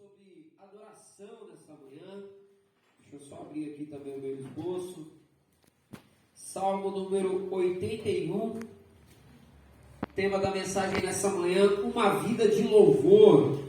sobre adoração nessa manhã. Deixa eu só abrir aqui também o meu esboço. Salmo número 81. Tema da mensagem nessa manhã: uma vida de louvor.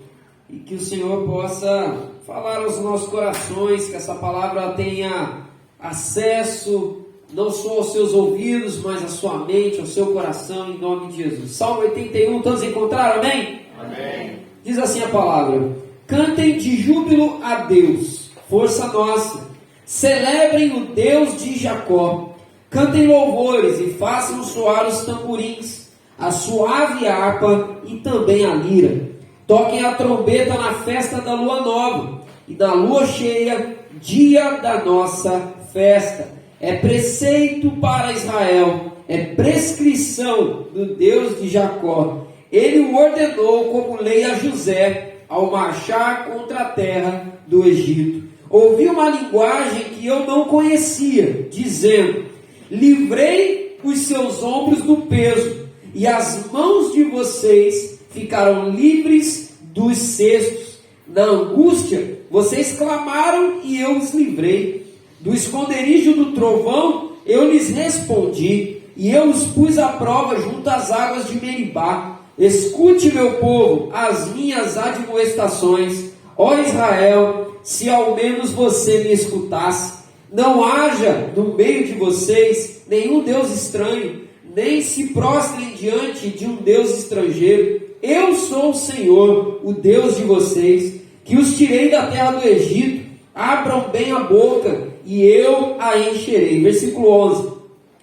E que o Senhor possa falar aos nossos corações, que essa palavra tenha acesso não só aos seus ouvidos, mas à sua mente, ao seu coração, em nome de Jesus. Salmo 81, todos encontraram, amém? Amém. Diz assim a palavra: cantem de júbilo a Deus, força nossa, celebrem o Deus de Jacó, cantem louvores e façam soar os tamborins, a suave harpa e também a lira. Toquem a trombeta na festa da lua nova e da lua cheia, dia da nossa festa. É preceito para Israel, é prescrição do Deus de Jacó. Ele o ordenou como lei a José, ao marchar contra a terra do Egito. Ouvi uma linguagem que eu não conhecia, dizendo: livrei os seus ombros do peso, e as mãos de vocês ficaram livres dos cestos. Na angústia, vocês clamaram e eu os livrei. Do esconderijo do trovão, eu lhes respondi, e eu os pus à prova junto às águas de Meribá. Escute, meu povo, as minhas admoestações. Ó Israel, se ao menos você me escutasse. Não haja no meio de vocês nenhum Deus estranho, nem se prostrem diante de um Deus estrangeiro. Eu sou o Senhor, o Deus de vocês, que os tirei da terra do Egito. Abram bem a boca, e eu a encherei. Versículo 11.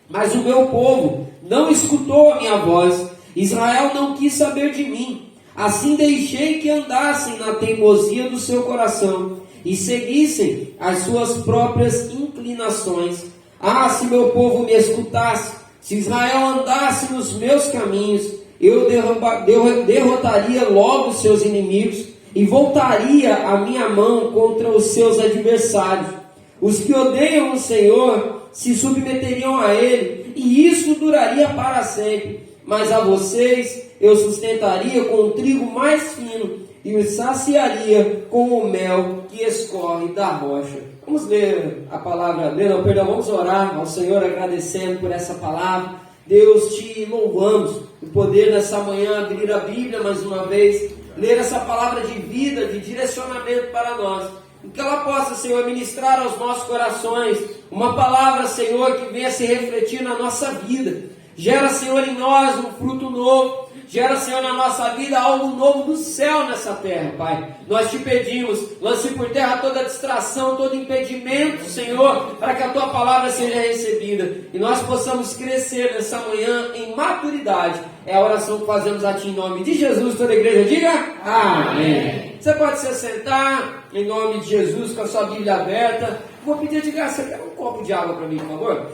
Mas o meu povo não escutou a minha voz. Israel não quis saber de mim. Assim deixei que andassem na teimosia do seu coração e seguissem as suas próprias inclinações. Ah, se meu povo me escutasse, se Israel andasse nos meus caminhos, eu derrotaria logo os seus inimigos e voltaria a minha mão contra os seus adversários. Os que odeiam o Senhor se submeteriam a Ele, e isso duraria para sempre. Mas a vocês eu sustentaria com o trigo mais fino, e os saciaria com o mel que escorre da rocha. Vamos ler a palavra, vamos orar ao Senhor agradecendo por essa palavra. Deus, te louvamos o poder nessa manhã abrir a Bíblia mais uma vez, ler essa palavra de vida, de direcionamento para nós, e que ela possa, Senhor, ministrar aos nossos corações uma palavra, Senhor, que venha se refletir na nossa vida. Gera, Senhor, em nós um fruto novo. Gera, Senhor, na nossa vida algo novo do céu nessa terra, Pai. Nós te pedimos, lance por terra toda distração, todo impedimento, Senhor, para que a Tua palavra seja recebida e nós possamos crescer nessa manhã em maturidade. É a oração que fazemos a Ti em nome de Jesus. Toda a igreja diga amém. Você pode se sentar em nome de Jesus com a sua Bíblia aberta. Vou pedir de graça, quer um copo de água para mim, por favor?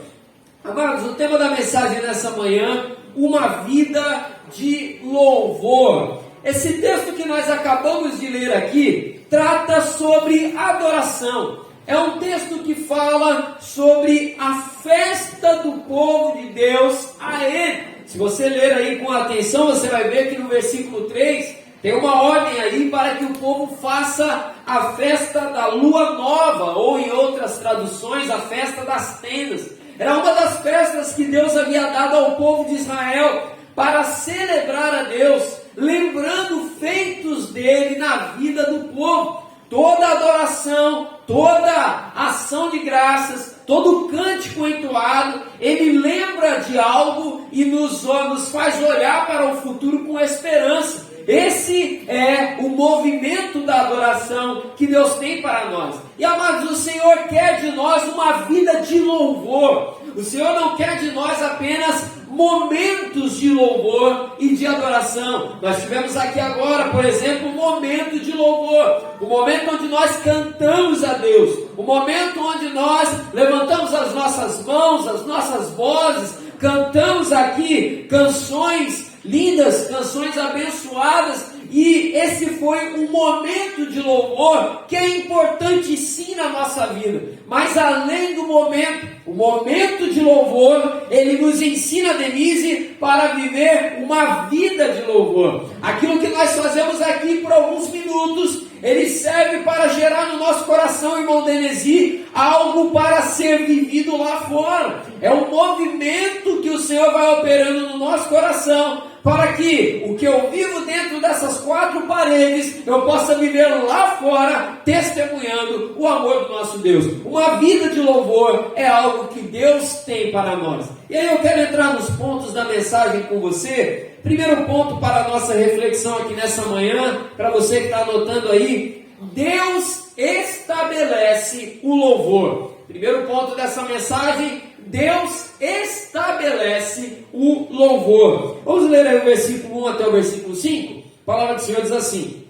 Amados, o tema da mensagem nessa manhã: uma vida de louvor. Esse texto que nós acabamos de ler aqui trata sobre adoração. É um texto que fala sobre a festa do povo de Deus a Ele. Se você ler aí com atenção, você vai ver que no versículo 3 tem uma ordem aí para que o povo faça a festa da lua nova, ou em outras traduções, a festa das tendas. Era uma das festas que Deus havia dado ao povo de Israel para celebrar a Deus, lembrando feitos dele na vida do povo. Toda adoração, toda ação de graças, todo cântico entoado, ele lembra de algo e nos faz olhar para o futuro com esperança. Esse é o movimento da adoração que Deus tem para nós. E amados, o Senhor quer de nós uma vida de louvor. O Senhor não quer de nós apenas momentos de louvor e de adoração. Nós tivemos aqui agora, por exemplo, um momento de louvor, o momento onde nós cantamos a Deus, o momento onde nós levantamos as nossas mãos, as nossas vozes, cantamos aqui canções lindas, canções abençoadas, e esse foi um momento de louvor que é importante sim na nossa vida. Mas além do momento, o momento de louvor, ele nos ensina, Denise, para viver uma vida de louvor. Aquilo que nós fazemos aqui por alguns minutos ele serve para gerar no nosso coração, irmão Denesi, algo para ser vivido lá fora. É um movimento que o Senhor vai operando no nosso coração, para que o que eu vivo dentro dessas quatro paredes, eu possa viver lá fora, testemunhando o amor do nosso Deus. Uma vida de louvor é algo que Deus tem para nós. E aí eu quero entrar nos pontos da mensagem com você. Primeiro ponto para a nossa reflexão aqui nessa manhã, para você que está anotando aí: Deus estabelece o louvor. Primeiro ponto dessa mensagem: Deus estabelece o louvor. Vamos ler aí o versículo 1 até o versículo 5. A palavra do Senhor diz assim: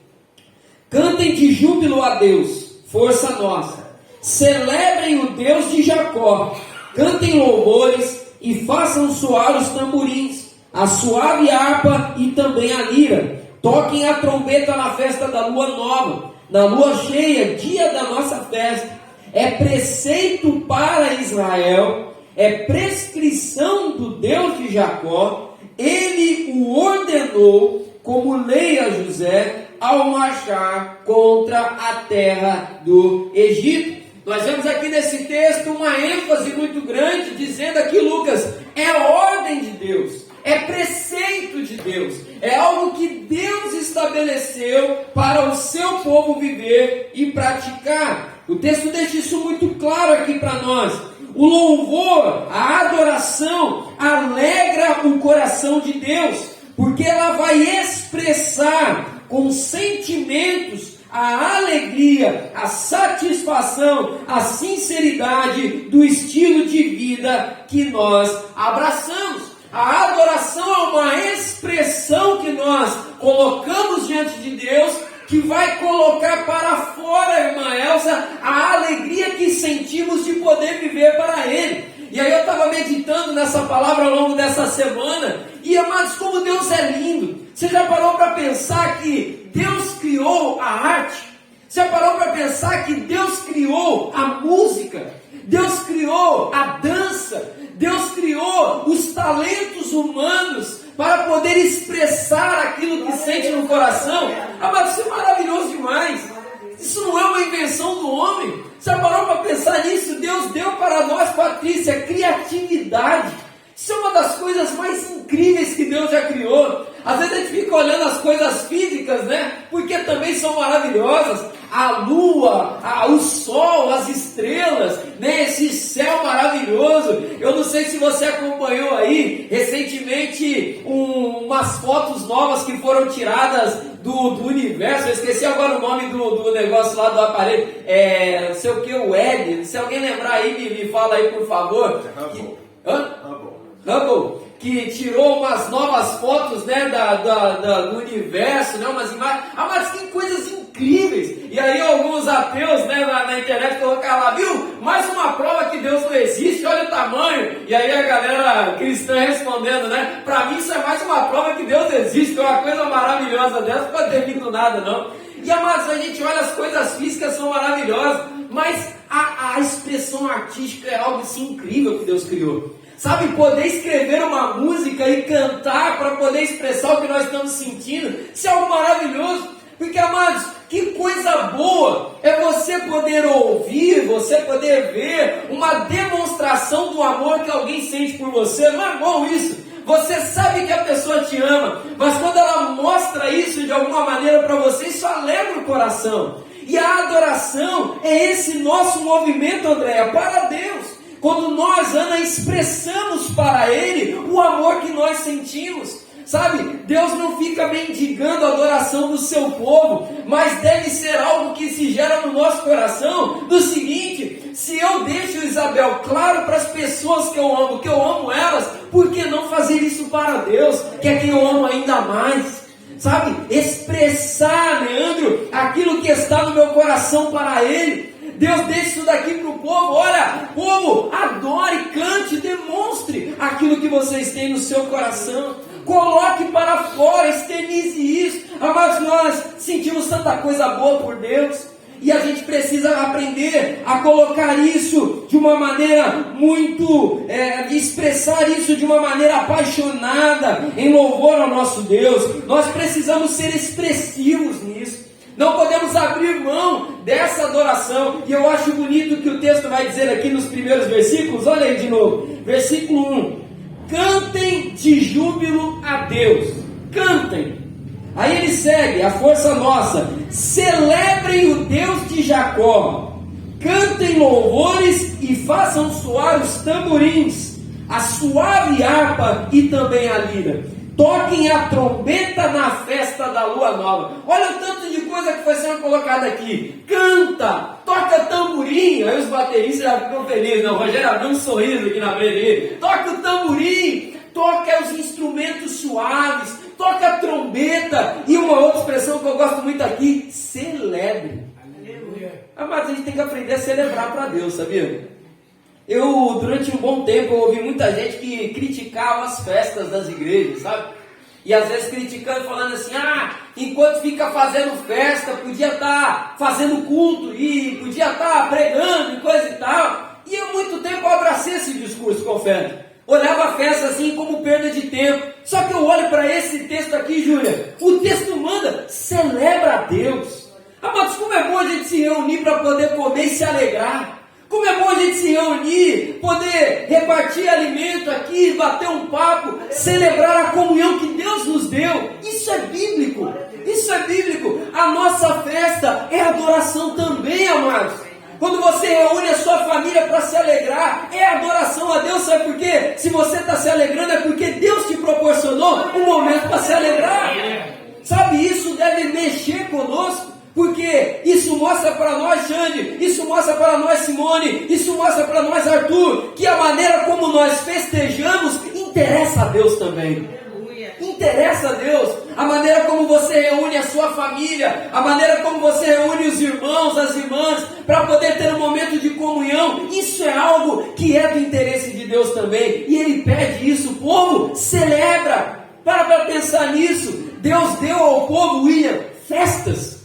cantem de júbilo a Deus, força nossa. Celebrem o Deus de Jacó. Cantem louvores e façam soar os tamborins, a suave harpa e também a lira. Toquem a trombeta na festa da lua nova, na lua cheia, dia da nossa festa. É preceito para Israel, é prescrição do Deus de Jacó. Ele o ordenou como lei a José ao marchar contra a terra do Egito. Nós vemos aqui nesse texto uma ênfase muito grande, dizendo aqui, Lucas, é ordem de Deus, é preceito de Deus, é algo que Deus estabeleceu para o seu povo viver e praticar. O texto deixa isso muito claro aqui para nós. O louvor, a adoração, alegra o coração de Deus, porque ela vai expressar com sentimentos a alegria, a satisfação, a sinceridade do estilo de vida que nós abraçamos. A adoração é uma expressão que nós colocamos diante de Deus, que vai colocar para fora, irmã Elza, a alegria que sentimos de poder viver para Ele. E aí eu estava meditando nessa palavra ao longo dessa semana, e amados, como Deus é lindo. Você já parou para pensar que Deus criou a arte? Você já parou para pensar que Deus criou a música? Deus criou a dança? Deus criou os talentos humanos para poder expressar aquilo que sente no coração? Amados, isso é maravilhoso demais. Isso não é uma invenção do homem. Você já parou para pensar nisso? Deus deu para nós, Patrícia, criatividade. Isso é uma das coisas mais incríveis que Deus já criou. Às vezes a gente fica olhando as coisas físicas, né? Porque também são maravilhosas. A lua, o sol, as estrelas, né? Esse céu maravilhoso. Eu não sei se você acompanhou aí recentemente umas fotos novas que foram tiradas do universo. Eu esqueci agora o nome do negócio lá do aparelho. Não sei o que, o Hubble. Se alguém lembrar aí, me fala aí, por favor. Hubble, que tirou umas novas fotos, né, do universo, né, umas imagens, mas tem coisas incríveis. E aí alguns ateus, né, na internet colocaram lá, viu, mais uma prova que Deus não existe, olha o tamanho. E aí a galera cristã respondendo, né, para mim isso é mais uma prova que Deus existe, que é uma coisa maravilhosa dessa, não pode ter vindo nada não. E amados, a gente olha, as coisas físicas são maravilhosas, mas a expressão artística é algo assim incrível que Deus criou. Sabe, poder escrever uma música e cantar para poder expressar o que nós estamos sentindo, isso é algo maravilhoso. Porque, amados, que coisa boa é você poder ouvir, você poder ver uma demonstração do amor que alguém sente por você. Não é bom isso? Você sabe que a pessoa te ama, mas quando ela mostra isso de alguma maneira para você, isso alegra o coração. E a adoração é esse nosso movimento, Andréia, para Deus. Quando nós, Ana, expressamos para Ele o amor que nós sentimos. Sabe, Deus não fica mendigando a adoração do seu povo, mas deve ser algo que se gera no nosso coração, do seguinte: se eu deixo, Isabel, claro para as pessoas que eu amo elas, por que não fazer isso para Deus, que é quem eu amo ainda mais? Sabe, expressar, Leandro, aquilo que está no meu coração para Ele. Deus deixa isso daqui para o povo. Olha, povo, adore, cante, demonstre aquilo que vocês têm no seu coração. Coloque para fora, externize isso. Amados, nós sentimos tanta coisa boa por Deus, e a gente precisa aprender a colocar isso de uma maneira muito, expressar isso de uma maneira apaixonada, em louvor ao nosso Deus. Nós precisamos ser expressivos nisso. Não podemos abrir abrir mão dessa adoração. E eu acho bonito o que o texto vai dizer aqui nos primeiros versículos. Olha aí de novo, versículo 1: cantem de júbilo a Deus, cantem. Aí ele segue, a força nossa: celebrem o Deus de Jacó, cantem louvores e façam soar os tamborins, a suave harpa e também a lira. Toquem a trombeta na festa da lua nova. Olha o tanto de coisa que foi sendo colocada aqui. Canta, toca tamborim. Aí os bateristas já ficam felizes. Não, o Rogério abriu um sorriso aqui na frente. Toca o tamborim, toca os instrumentos suaves, toca a trombeta. E uma outra expressão que eu gosto muito aqui: celebre. Mas a gente tem que aprender a celebrar para Deus, sabia? Durante um bom tempo, eu ouvi muita gente que criticava as festas das igrejas, sabe? E às vezes criticando, falando assim: enquanto fica fazendo festa, podia estar fazendo culto, e podia estar pregando e coisa e tal. E há muito tempo eu abracei esse discurso, confesso. Olhava a festa assim como perda de tempo. Só que eu olho para esse texto aqui, Júlia, o texto manda: celebra a Deus. Amados, como é bom a gente se reunir para poder comer e se alegrar. Como é bom a gente se reunir, poder repartir alimento aqui, bater um papo, celebrar a comunhão que Deus nos deu. Isso é bíblico, isso é bíblico. A nossa festa é adoração também, amados. Quando você reúne a sua família para se alegrar, é adoração a Deus. Sabe por quê? Se você está se alegrando, é porque Deus te proporcionou um momento para se alegrar. Sabe, isso deve mexer conosco. Porque isso mostra para nós, Xande, isso mostra para nós, Simone, isso mostra para nós, Arthur, que a maneira como nós festejamos interessa a Deus também. Interessa a Deus. A maneira como você reúne a sua família, a maneira como você reúne os irmãos, as irmãs, para poder ter um momento de comunhão, isso é algo que é do interesse de Deus também. E Ele pede isso, o povo celebra. Para pensar nisso. Deus deu ao povo, William, festas.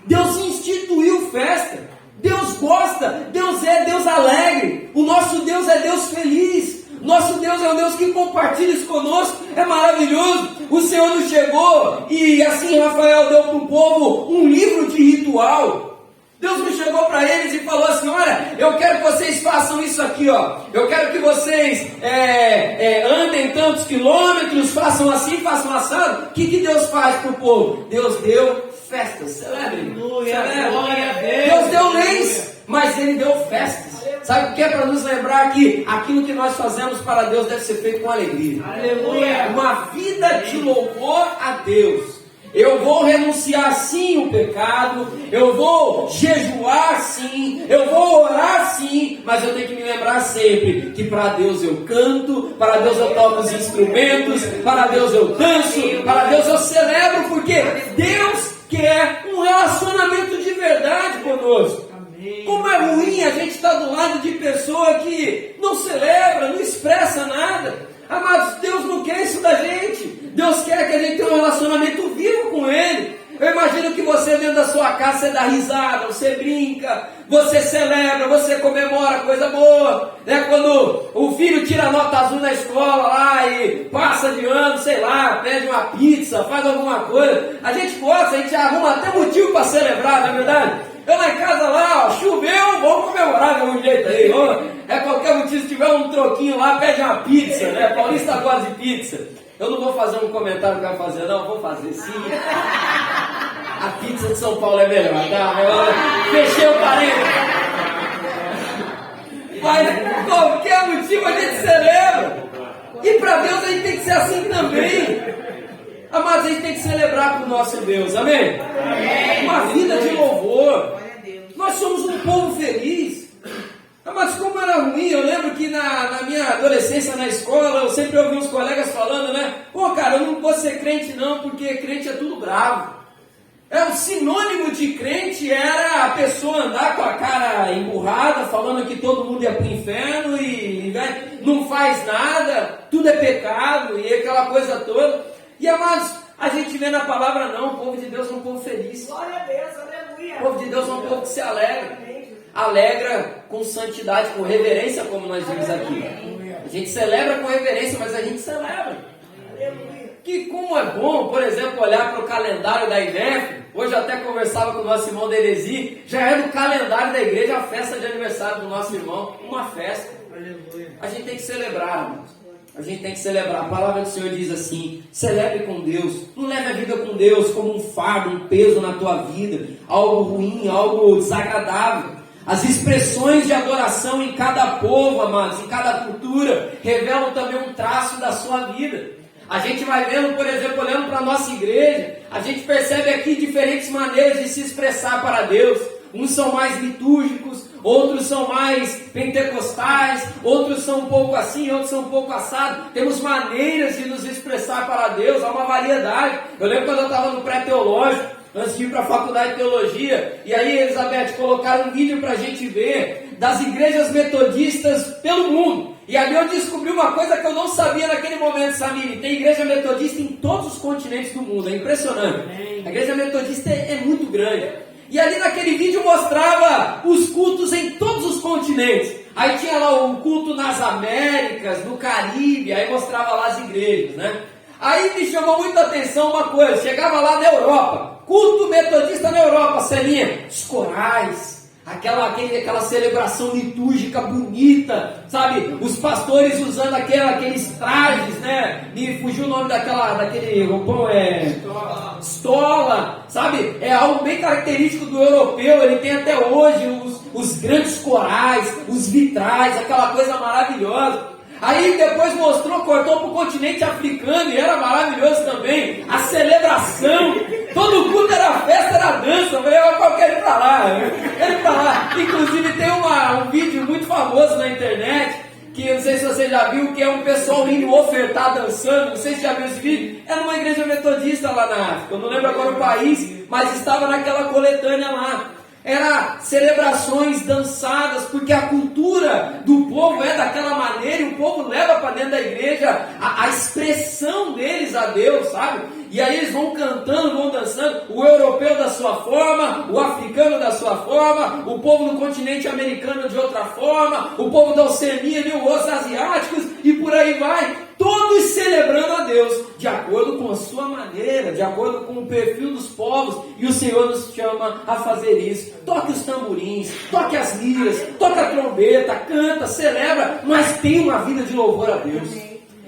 Deus instituiu festa. Deus gosta. Deus é Deus alegre. O nosso Deus é Deus feliz. Nosso Deus é um Deus que compartilha isso conosco. É maravilhoso. O Senhor nos chegou e assim Rafael deu para o povo um livro de ritual. Deus me chegou para eles e falou assim: olha, eu quero que vocês façam isso aqui, ó. Eu quero que vocês andem tantos quilômetros, façam assim, façam assado. O que Deus faz para o povo? Deus deu festas, celebrem. Deus deu leis, mas Ele deu festas. Sabe o que é? Para nos lembrar que aquilo que nós fazemos para Deus deve ser feito com alegria. Aleluia. Uma vida de louvor a Deus. Eu vou renunciar sim o pecado, eu vou jejuar sim, eu vou orar sim, mas eu tenho que me lembrar sempre que para Deus eu canto, para Deus eu toco os instrumentos, para Deus eu danço, para Deus eu celebro, porque Deus quer um relacionamento de verdade conosco. Como é ruim a gente estar do lado de pessoa que não celebra, não expressa nada. Amados, Deus não quer isso da gente. Deus quer que a gente tenha um relacionamento vivo com Ele. Eu imagino que você dentro da sua casa, você dá risada, você brinca, você celebra, você comemora coisa boa, né? Quando o filho tira nota azul na escola lá e passa de ano, sei lá, pede uma pizza, faz alguma coisa, a gente gosta, a gente arruma até motivo para celebrar, não é verdade? Eu na casa lá, ó, choveu, vamos comemorar de algum jeito aí, qualquer motivo, se tiver um troquinho lá, pede uma pizza, né? Paulista gosta de pizza. Eu não vou fazer um comentário que eu vou fazer, não, vou fazer sim. A pizza de São Paulo é melhor, tá? Eu fechei o parênteses. Mas qualquer motivo a gente celebra. E para Deus a gente tem que ser assim também. Mas a gente tem que celebrar para o nosso Deus, amém? Uma vida de louvor. Nós somos um povo feliz. Mas como era ruim, eu lembro que na minha adolescência na escola, eu sempre ouvi uns colegas falando, né? Pô, cara, eu não vou ser crente não, porque crente é tudo bravo. O sinônimo de crente era a pessoa andar com a cara emburrada, falando que todo mundo ia para o inferno e né, não faz nada, tudo é pecado e aquela coisa toda. E amados, a gente vê na palavra não, o povo de Deus é um povo feliz. Glória a Deus, aleluia. O povo de Deus é um povo que se alegra. Alegra com santidade, com reverência, como nós dizemos aqui. A gente celebra com reverência, mas a gente celebra. que como é bom, por exemplo, olhar para o calendário da INEF. Hoje eu até conversava com o nosso irmão Deresi, já é do calendário da igreja a festa de aniversário do nosso irmão, uma festa. Aleluia. A gente tem que celebrar, irmãos. A gente tem que celebrar. A palavra do Senhor diz assim: celebre com Deus. Não leve a vida com Deus como um fardo, um peso na tua vida, algo ruim, algo desagradável. As expressões de adoração em cada povo, amados, em cada cultura, revelam também um traço da sua vida. A gente vai vendo, por exemplo, olhando para a nossa igreja, a gente percebe aqui diferentes maneiras de se expressar para Deus. Uns são mais litúrgicos, outros são mais pentecostais, outros são um pouco assim, outros são um pouco assado. Temos maneiras de nos expressar para Deus, há uma variedade. Eu lembro quando eu estava no pré-teológico, antes de ir para a faculdade de teologia, e aí, Elizabeth, colocaram um vídeo para a gente ver das igrejas metodistas pelo mundo. E ali eu descobri uma coisa que eu não sabia naquele momento, Samir. Tem igreja metodista em todos os continentes do mundo, é impressionante. A igreja metodista é muito grande. E ali naquele vídeo mostrava os cultos em todos os continentes. Aí tinha lá o culto nas Américas, no Caribe, aí mostrava lá as igrejas, né? Aí me chamou muita atenção uma coisa, chegava lá na Europa, culto metodista na Europa, Celinha, os corais, aquela celebração litúrgica bonita, sabe? Os pastores usando aqueles trajes, né? Me fugiu o nome daquele roupão, estola, sabe? É algo bem característico do europeu, ele tem até hoje os grandes corais, os vitrais, aquela coisa maravilhosa. Aí depois cortou para o continente africano e era maravilhoso também, a celebração, todo culto era festa, era dança. Eu falei, eu quero ir para lá, Inclusive tem um vídeo muito famoso na internet, que eu não sei se você já viu, que é um pessoal indo ofertar dançando. Não sei se já viu esse vídeo, é numa igreja metodista lá na África, eu não lembro agora o país, mas estava naquela coletânea lá. Era celebrações dançadas, porque a cultura do povo é daquela maneira, e o povo leva para dentro da igreja a expressão deles a Deus, sabe? E aí eles vão cantando, vão dançando, o europeu da sua forma, o africano da sua forma, o povo do continente americano de outra forma, o povo da Oceania e os asiáticos, e por aí vai, todos celebrando a Deus, de acordo com a sua maneira, de acordo com o perfil dos povos, e o Senhor nos chama a fazer isso. Toque os tamborins, toque as liras, toque a trombeta, canta, celebra, mas tem uma vida de louvor a Deus.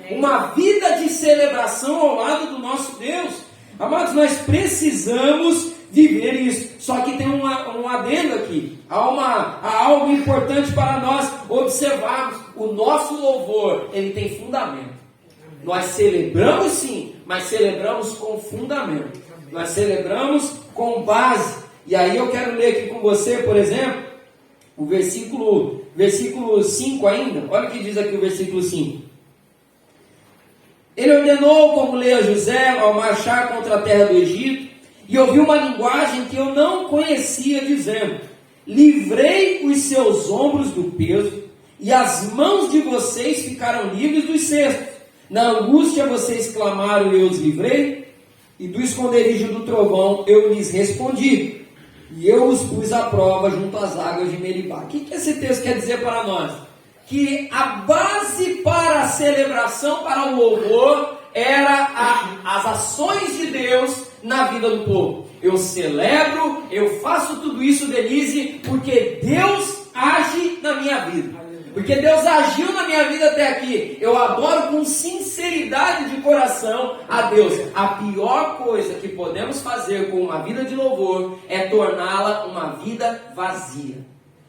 Uma vida de celebração ao lado do nosso Deus. Amados, nós precisamos viver isso. Só que tem um adendo aqui. Há algo importante para nós observarmos. O nosso louvor, ele tem fundamento. Nós celebramos sim, mas celebramos com fundamento. Nós celebramos com base. E aí eu quero ler aqui com você, por exemplo, o versículo 5 ainda. Olha o que diz aqui o versículo 5. Ele ordenou, como leia José, ao marchar contra a terra do Egito, e ouviu uma linguagem que eu não conhecia, dizendo: livrei os seus ombros do peso, e as mãos de vocês ficaram livres dos cestos. Na angústia vocês clamaram e eu os livrei, e do esconderijo do trovão eu lhes respondi, e eu os pus à prova junto às águas de Meribá. O que esse texto quer dizer para nós? Que a base para a celebração, para o louvor, era as ações de Deus na vida do povo. Eu celebro, eu faço tudo isso, Denise, porque Deus age na minha vida. Porque Deus agiu na minha vida até aqui. Eu adoro com sinceridade de coração a Deus. A pior coisa que podemos fazer com uma vida de louvor é torná-la uma vida vazia.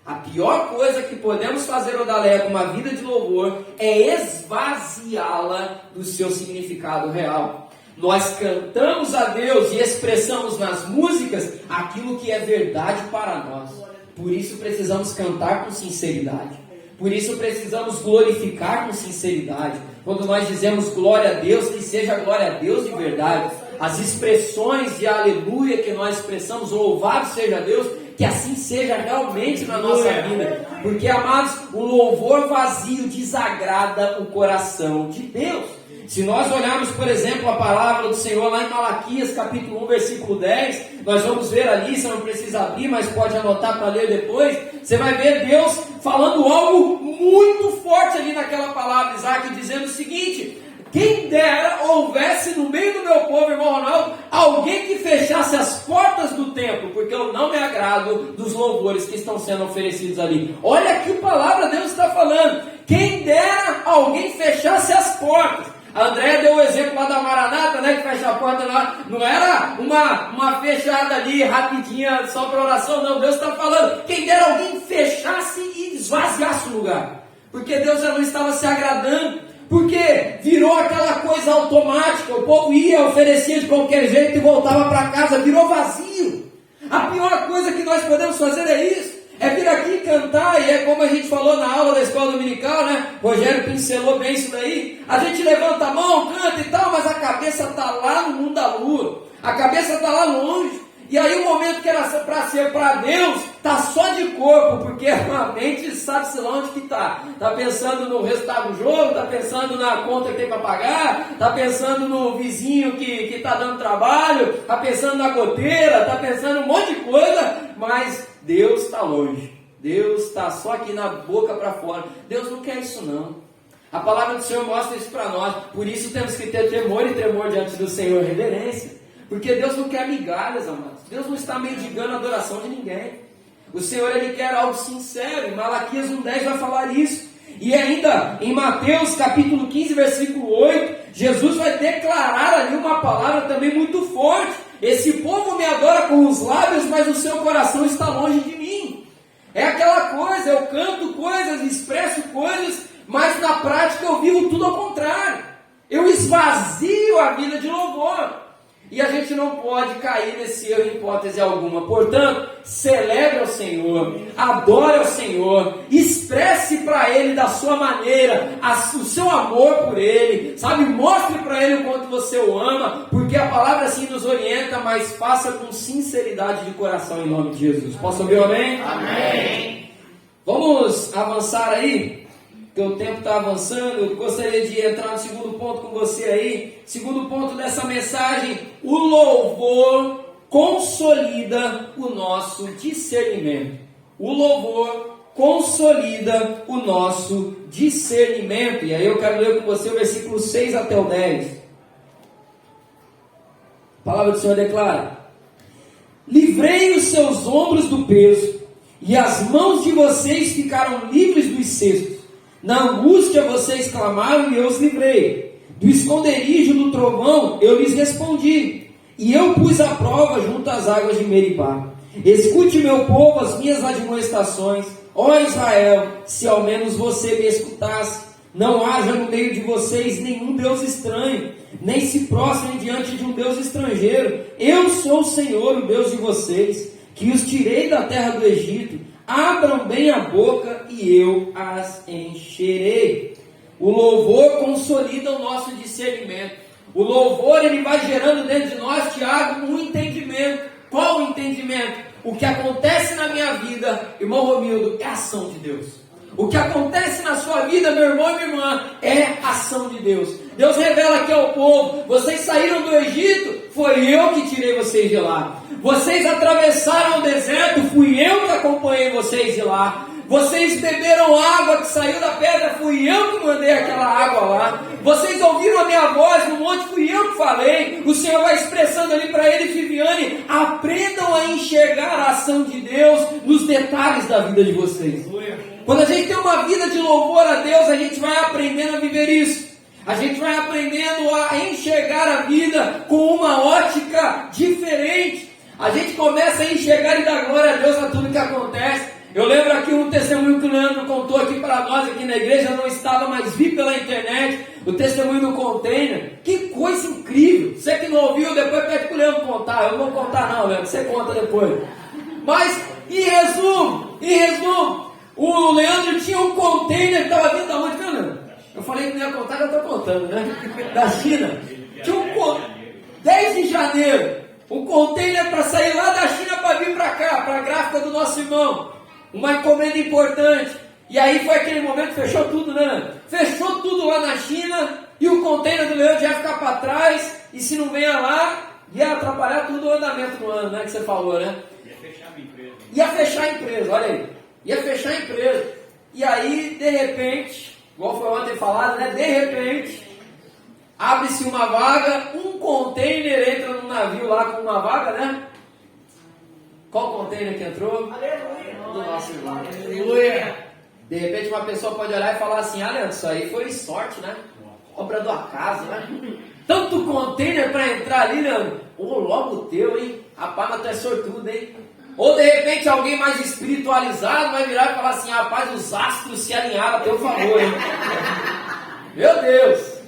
A pior coisa que podemos fazer, Odalé, com uma vida de louvor é esvaziá-la do seu significado real. Nós cantamos a Deus e expressamos nas músicas aquilo que é verdade para nós. Por isso precisamos cantar com sinceridade. Por isso precisamos glorificar com sinceridade. Quando nós dizemos glória a Deus, que seja glória a Deus de verdade. As expressões de aleluia que nós expressamos, louvado seja Deus, que assim seja realmente na nossa vida. Porque, amados, o louvor vazio desagrada o coração de Deus. Se nós olharmos, por exemplo, a palavra do Senhor lá em Malaquias, capítulo 1, versículo 10, nós vamos ver ali, você não precisa abrir, mas pode anotar para ler depois, você vai ver Deus falando algo muito forte ali naquela palavra, Isaac, dizendo o seguinte: Quem dera houvesse no meio do meu povo, irmão Ronaldo, alguém que fechasse as portas do templo, porque eu não me agrado dos louvores que estão sendo oferecidos ali. Olha que palavra Deus está falando. Quem dera alguém fechasse as portas. A Andréia deu o exemplo lá da Maranata, né, que fecha a porta lá. Não era uma fechada ali rapidinha só para oração, não. Deus está falando. Quem dera alguém fechasse e esvaziasse o lugar, porque Deus já não estava se agradando. Porque virou aquela coisa automática, o povo ia, oferecia de qualquer jeito e voltava para casa, virou vazio. A pior coisa que nós podemos fazer é isso, é vir aqui cantar, e é como a gente falou na aula da escola dominical, né? Rogério pincelou bem isso daí. A gente levanta a mão, canta e tal, mas a cabeça está lá no mundo da lua, a cabeça está lá longe. E aí o momento que era para ser para Deus, está só de corpo, porque a mente sabe-se lá onde que está. Está pensando no resultado do jogo, está pensando na conta que tem para pagar, está pensando no vizinho que está dando trabalho, está pensando na goteira, está pensando um monte de coisa, mas Deus está longe. Deus está só aqui na boca para fora. Deus não quer isso não. A palavra do Senhor mostra isso para nós. Por isso temos que ter temor e tremor diante do Senhor, reverência. Porque Deus não quer migalhas, amados. Deus não está mendigando a adoração de ninguém. O Senhor, Ele quer algo sincero. Em Malaquias 1:10 vai falar isso. E ainda em Mateus capítulo 15, versículo 8, Jesus vai declarar ali uma palavra também muito forte. Esse povo me adora com os lábios, mas o seu coração está longe de mim. É aquela coisa, eu canto coisas, expresso coisas, mas na prática eu vivo tudo ao contrário. Eu esvazio a vida de louvor. E a gente não pode cair nesse erro em hipótese alguma. Portanto, celebre ao Senhor, adore ao Senhor, expresse para Ele da sua maneira o seu amor por Ele, sabe? Mostre para Ele o quanto você o ama, porque a palavra assim nos orienta, mas faça com sinceridade de coração em nome de Jesus. Posso ouvir um amém? Amém. Vamos avançar aí? Porque o tempo está avançando. Eu gostaria de entrar no segundo ponto com você aí. Segundo ponto dessa mensagem: o louvor consolida o nosso discernimento. O louvor consolida o nosso discernimento. E aí eu quero ler com você o versículo 6 até o 10. A palavra do Senhor declara: livrei os seus ombros do peso, e as mãos de vocês ficaram livres dos cestos. Na angústia vocês clamaram e eu os livrei. Do esconderijo do trovão eu lhes respondi. E eu pus à prova junto às águas de Meribá. Escute, meu povo, as minhas admoestações. Ó Israel, se ao menos você me escutasse. Não haja no meio de vocês nenhum Deus estranho, nem se prostrem diante de um Deus estrangeiro. Eu sou o Senhor, o Deus de vocês, que os tirei da terra do Egito. Abram bem a boca e eu as encherei. O louvor consolida o nosso discernimento. O louvor, ele vai gerando dentro de nós, Tiago, um entendimento. Qual o entendimento? O que acontece na minha vida, irmão Romildo, é ação de Deus. O que acontece na sua vida, meu irmão e minha irmã, é ação de Deus. Deus revela aqui ao povo: vocês saíram do Egito, foi eu que tirei vocês de lá. Vocês atravessaram o deserto, fui eu que acompanhei vocês de lá. Vocês beberam água que saiu da pedra, fui eu que mandei aquela água lá. Vocês ouviram a minha voz no monte, fui eu que falei. O Senhor vai expressando ali para ele, Viviane: aprendam a enxergar a ação de Deus nos detalhes da vida de vocês. Quando a gente tem uma vida de louvor a Deus, a gente vai aprendendo a viver isso. A gente vai aprendendo a enxergar a vida com uma ótica diferente. A gente começa a enxergar e dar glória a Deus a tudo que acontece. Eu lembro aqui um testemunho que o Leandro contou aqui para nós, aqui na igreja, não estava, mas vi pela internet, o testemunho do container. Que coisa incrível! Você que não ouviu, depois pede para o Leandro contar. Eu não vou contar não, Leandro, você conta depois. Mas, em resumo, o Leandro tinha um container que estava vindo da onde, viu, Leandro? Eu falei que não ia contar, já estou contando, né? Da China. Tinha um container, 10 de janeiro. Um container para sair lá da China para vir para cá, para a gráfica do nosso irmão. Uma encomenda importante. E aí foi aquele momento que fechou tudo, né? Fechou tudo lá na China. E o container do Leandro ia ficar para trás. E se não venha lá, ia atrapalhar tudo o andamento do ano, né? Que você falou, né? Ia fechar a empresa. Ia fechar a empresa, olha aí. Ia fechar a empresa. E aí, de repente, igual foi ontem falado, né? De repente, abre-se uma vaga, um container entra no navio lá com uma vaga, né? Qual container que entrou? Aleluia. Do nosso irmão. Aleluia. De repente uma pessoa pode olhar e falar assim, Leandro, isso aí foi sorte, né? Obra do acaso, né? Tanto container para entrar ali, Leandro. Ô, logo o teu, hein? Rapaz, mas tu é sortudo, hein? Ou de repente alguém mais espiritualizado vai virar e falar assim, rapaz, os astros se alinharam a teu favor, hein? Meu Deus!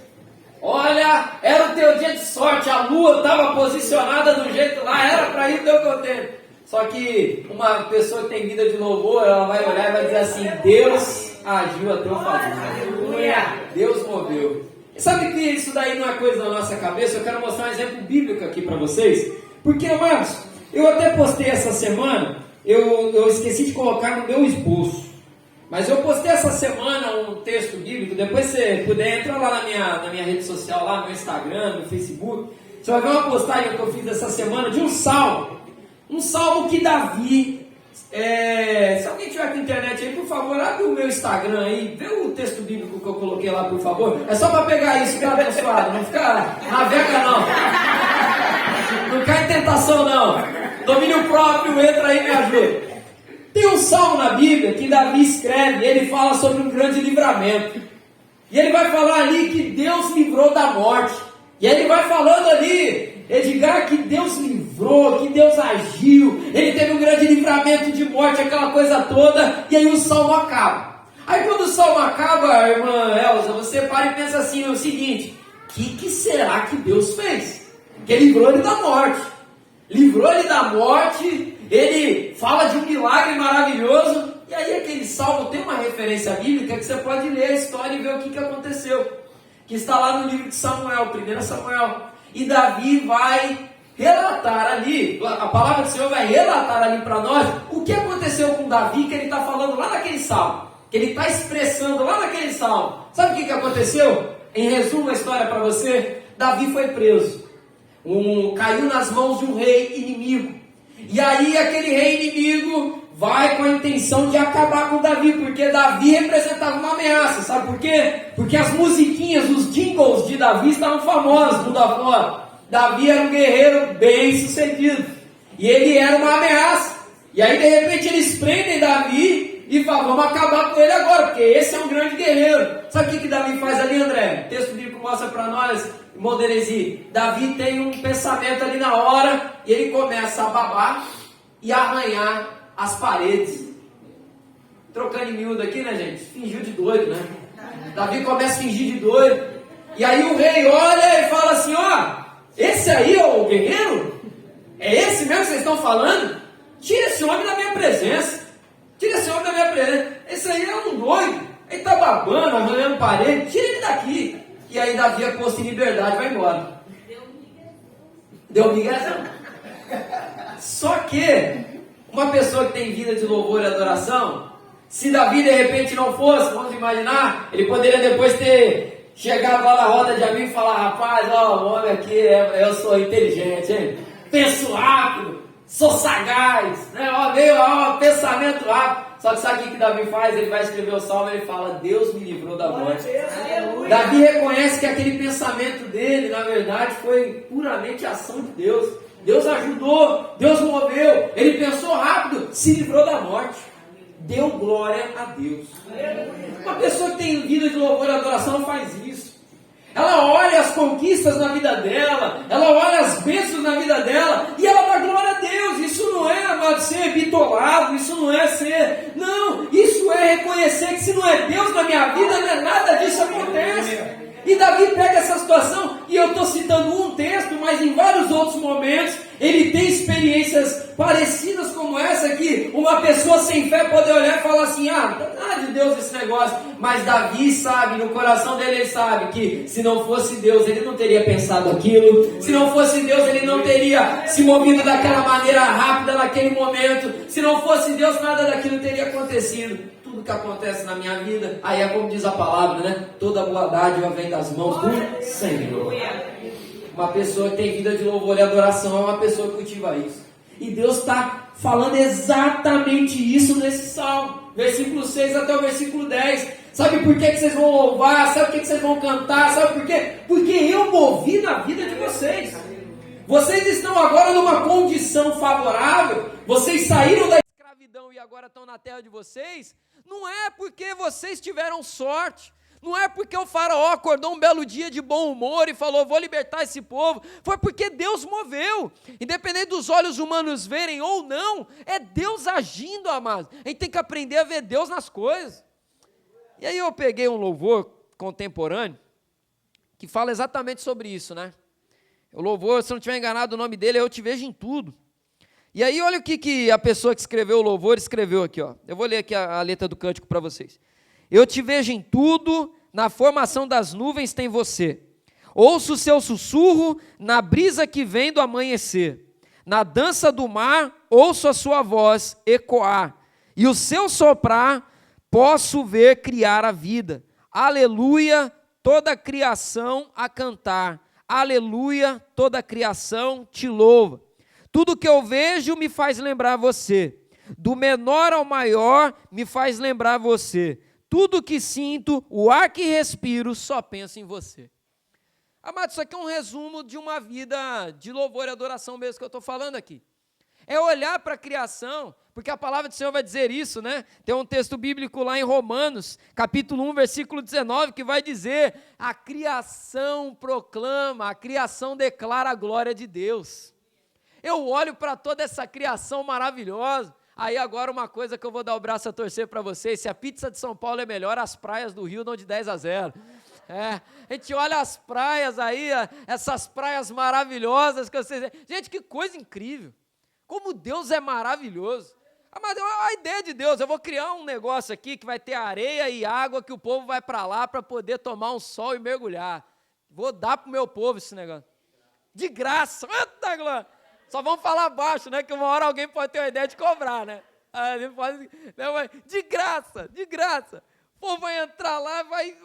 Olha, era o teu dia de sorte, a lua estava posicionada do jeito lá, era para ir o teu container. Só que uma pessoa que tem vida de louvor, ela vai olhar e vai dizer assim, Deus agiu a teu favor. Aleluia. Deus moveu. E sabe que isso daí não é coisa da nossa cabeça? Eu quero mostrar um exemplo bíblico aqui para vocês. Porque, amados, eu até postei essa semana, eu esqueci de colocar no meu esboço. Mas eu postei essa semana um texto bíblico, depois você puder, entra lá na minha rede social, lá no meu Instagram, no Facebook. Você vai ver uma postagem que eu fiz essa semana de um salmo. Um salmo que Davi, se alguém tiver com internet aí, por favor, abre o meu Instagram aí, vê o texto bíblico que eu coloquei lá, por favor. É só para pegar isso, tá abençoado, não fica navega não. Não cai em tentação não. Domínio próprio, entra aí e me ajuda. Tem um salmo na Bíblia que Davi escreve, e ele fala sobre um grande livramento. E ele vai falar ali que Deus livrou da morte. E aí ele vai falando ali, Edgar, que Deus livrou, que Deus agiu, ele teve um grande livramento de morte, aquela coisa toda, e aí o salmo acaba. Aí quando o salmo acaba, irmã Elza, você para e pensa assim, é o seguinte, o que será que Deus fez? Que livrou ele da morte. Livrou ele da morte, ele fala de um milagre maravilhoso, e aí aquele salmo tem uma referência bíblica que você pode ler a história e ver o que aconteceu. Que está lá no livro de Samuel, 1 Samuel. E Davi vai relatar ali, a palavra do Senhor vai relatar ali para nós o que aconteceu com Davi, que ele está falando lá naquele salmo, que ele está expressando lá naquele salmo. Sabe o que aconteceu? Em resumo a história para você, Davi foi preso, caiu nas mãos de um rei inimigo, e aí aquele rei inimigo vai com a intenção de acabar com Davi, porque Davi representava uma ameaça, sabe por quê? Porque as musiquinhas, os jingles de Davi estavam famosos mundo afora. Davi era um guerreiro bem sucedido, e ele era uma ameaça, e aí de repente eles prendem Davi e falam, vamos acabar com ele agora, porque esse é um grande guerreiro. Sabe o que Davi faz ali, André? O texto bíblico mostra para nós, irmão Denesi, Davi tem um pensamento ali na hora, e ele começa a babar e arranhar as paredes. Trocando em miúdo aqui, né, gente? Fingiu de doido, né? Davi começa a fingir de doido. E aí o rei olha e fala assim, ó, esse aí é o guerreiro? É esse mesmo que vocês estão falando? Tira esse homem da minha presença. Tira esse homem da minha presença. Esse aí é um doido. Ele tá babando, arranhando parede. Tira ele daqui. E aí Davi é posto em liberdade, vai embora. Deu miguezão. Só que uma pessoa que tem vida de louvor e adoração, se Davi de repente não fosse, vamos imaginar, ele poderia depois ter chegado lá na roda de amigos e falar, rapaz, ó, o homem aqui, eu sou inteligente, hein? Penso rápido, sou sagaz, né? Ó, veio, ó, pensamento rápido. Só que sabe o que Davi faz? Ele vai escrever o salmo e ele fala, Deus me livrou da morte. Davi reconhece que aquele pensamento dele, na verdade, foi puramente ação de Deus. Deus ajudou, Deus moveu, ele pensou rápido, se livrou da morte, deu glória a Deus. Uma pessoa que tem vida de louvor e adoração faz isso. Ela olha as conquistas na vida dela, ela olha as bênçãos na vida dela, e ela dá glória a Deus. Isso não é, amado, ser bitolado, isso não é ser, não, isso é reconhecer que se não é Deus na minha vida, não é nada disso acontece. E Davi pega essa situação, e eu estou citando um texto, mas em vários outros momentos, ele tem experiências parecidas como essa aqui. Uma pessoa sem fé pode olhar e falar assim, não é nada de Deus esse negócio. Mas Davi sabe, no coração dele ele sabe que se não fosse Deus, ele não teria pensado aquilo. Se não fosse Deus, ele não teria se movido daquela maneira rápida naquele momento. Se não fosse Deus, nada daquilo teria acontecido. Tudo que acontece na minha vida, aí é como diz a palavra, né? Toda boa dádiva vem das mãos do Senhor. Uma pessoa que tem vida de louvor e adoração é uma pessoa que cultiva isso. E Deus está falando exatamente isso nesse salmo. Versículo 6 até o versículo 10. Sabe por que vocês vão louvar? Sabe por que vocês vão cantar? Sabe por quê? Porque eu movi na vida de vocês. Vocês estão agora numa condição favorável. Vocês saíram da escravidão e agora estão na terra de vocês. Não é porque vocês tiveram sorte. Não é porque o faraó acordou um belo dia de bom humor e falou, vou libertar esse povo. Foi porque Deus moveu. Independente dos olhos humanos verem ou não, é Deus agindo, amados. A gente tem que aprender a ver Deus nas coisas. E aí eu peguei um louvor contemporâneo que fala exatamente sobre isso, né? O louvor, se eu não estiver enganado, o nome dele é Eu Te Vejo em Tudo. E aí olha o que a pessoa que escreveu o louvor escreveu aqui, ó. Eu vou ler aqui a letra do cântico para vocês. Eu te vejo em tudo, na formação das nuvens tem você. Ouço o seu sussurro na brisa que vem do amanhecer. Na dança do mar, ouço a sua voz ecoar. E o seu soprar, posso ver criar a vida. Aleluia, toda a criação a cantar. Aleluia, toda a criação te louva. Tudo que eu vejo me faz lembrar você. Do menor ao maior me faz lembrar você. Tudo que sinto, o ar que respiro, só penso em você. Amado, isso aqui é um resumo de uma vida de louvor e adoração mesmo que eu estou falando aqui. É olhar para a criação, porque a palavra do Senhor vai dizer isso, né? Tem um texto bíblico lá em Romanos, capítulo 1, versículo 19, que vai dizer, a criação proclama, a criação declara a glória de Deus. Eu olho para toda essa criação maravilhosa. Aí agora uma coisa que eu vou dar o braço a torcer para vocês, se a pizza de São Paulo é melhor, as praias do Rio dão de 10-0. A gente olha as praias aí, essas praias maravilhosas, que vocês... Gente, que coisa incrível. Como Deus é maravilhoso. Mas a ideia de Deus, eu vou criar um negócio aqui que vai ter areia e água, que o povo vai para lá para poder tomar um sol e mergulhar. Vou dar para o meu povo esse negócio. De graça. Eita, glória. Só vamos falar baixo, né? Que uma hora alguém pode ter uma ideia de cobrar, né? De graça, de graça. O povo vai entrar lá, vai...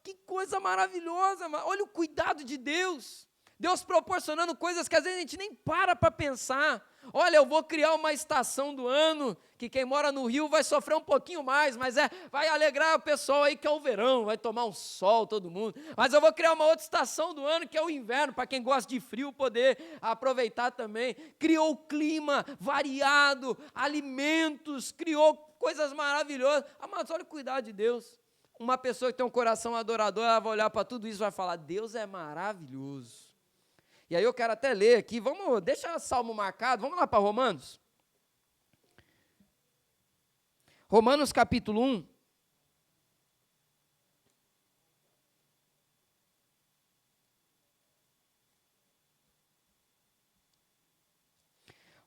Que coisa maravilhosa, mano. Olha o cuidado de Deus. Deus proporcionando coisas que às vezes a gente nem para pensar. Olha, eu vou criar uma estação do ano, que quem mora no Rio vai sofrer um pouquinho mais, mas vai alegrar o pessoal aí que é o verão, vai tomar um sol todo mundo. Mas eu vou criar uma outra estação do ano, que é o inverno, para quem gosta de frio poder aproveitar também. Criou clima variado, alimentos, criou coisas maravilhosas. Mas olha o cuidado de Deus. Uma pessoa que tem um coração adorador, ela vai olhar para tudo isso e vai falar, Deus é maravilhoso. E aí eu quero até ler aqui, deixa o salmo marcado, vamos lá para Romanos. Romanos capítulo 1.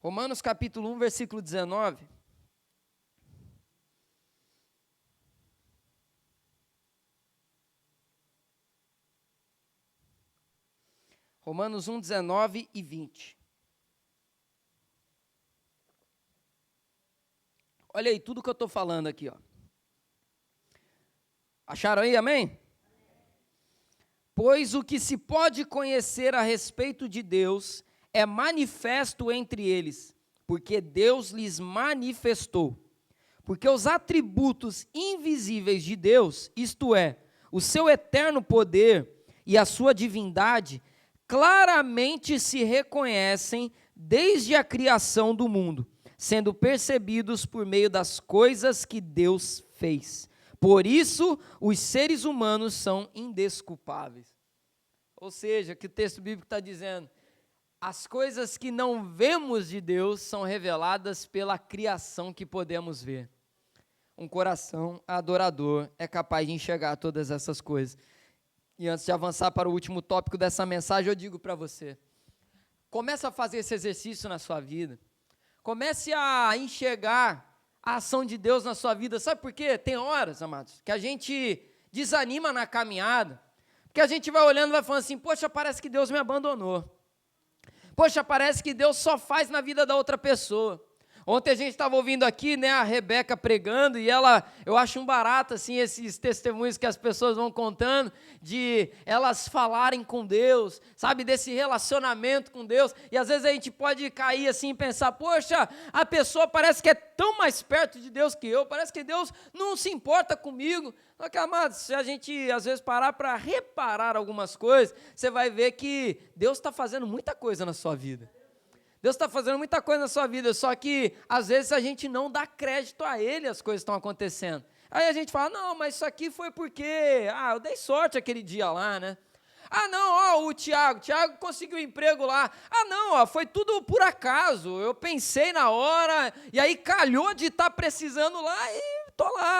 Romanos capítulo 1, versículo 19. Romanos 1, 19 e 20. Olha aí, tudo que eu estou falando aqui, ó. Acharam aí, amém? Pois o que se pode conhecer a respeito de Deus é manifesto entre eles, porque Deus lhes manifestou. Porque os atributos invisíveis de Deus, isto é, o seu eterno poder e a sua divindade, claramente se reconhecem desde a criação do mundo, sendo percebidos por meio das coisas que Deus fez. Por isso, os seres humanos são indesculpáveis. Ou seja, que o texto bíblico está dizendo, as coisas que não vemos de Deus são reveladas pela criação que podemos ver. Um coração adorador é capaz de enxergar todas essas coisas. E antes de avançar para o último tópico dessa mensagem, eu digo para você, comece a fazer esse exercício na sua vida, comece a enxergar a ação de Deus na sua vida, sabe por quê? Tem horas, amados, que a gente desanima na caminhada, porque a gente vai olhando e vai falando assim, poxa, parece que Deus me abandonou, poxa, parece que Deus só faz na vida da outra pessoa, Ontem a gente estava ouvindo aqui, né, a Rebeca pregando, e eu acho um barato, assim, esses testemunhos que as pessoas vão contando, de elas falarem com Deus, sabe, desse relacionamento com Deus, e às vezes a gente pode cair assim e pensar, poxa, a pessoa parece que é tão mais perto de Deus que eu, parece que Deus não se importa comigo. Só que, amados, se a gente às vezes parar para reparar algumas coisas, você vai ver que Deus está fazendo muita coisa na sua vida. Deus está fazendo muita coisa na sua vida, só que às vezes a gente não dá crédito a Ele, as coisas estão acontecendo. Aí a gente fala, não, mas isso aqui foi porque, eu dei sorte aquele dia lá, né? Não, o Tiago conseguiu um emprego lá. Não, foi tudo por acaso, eu pensei na hora, e aí calhou de estar precisando lá, e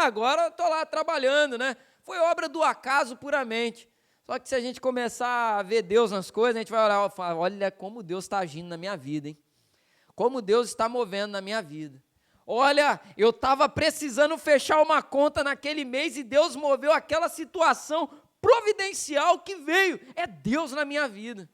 agora estou lá trabalhando, né? Foi obra do acaso puramente. Só que se a gente começar a ver Deus nas coisas, a gente vai olhar e falar, olha como Deus está agindo na minha vida, hein? Como Deus está movendo na minha vida. Olha, eu estava precisando fechar uma conta naquele mês e Deus moveu aquela situação providencial que veio. É Deus na minha vida.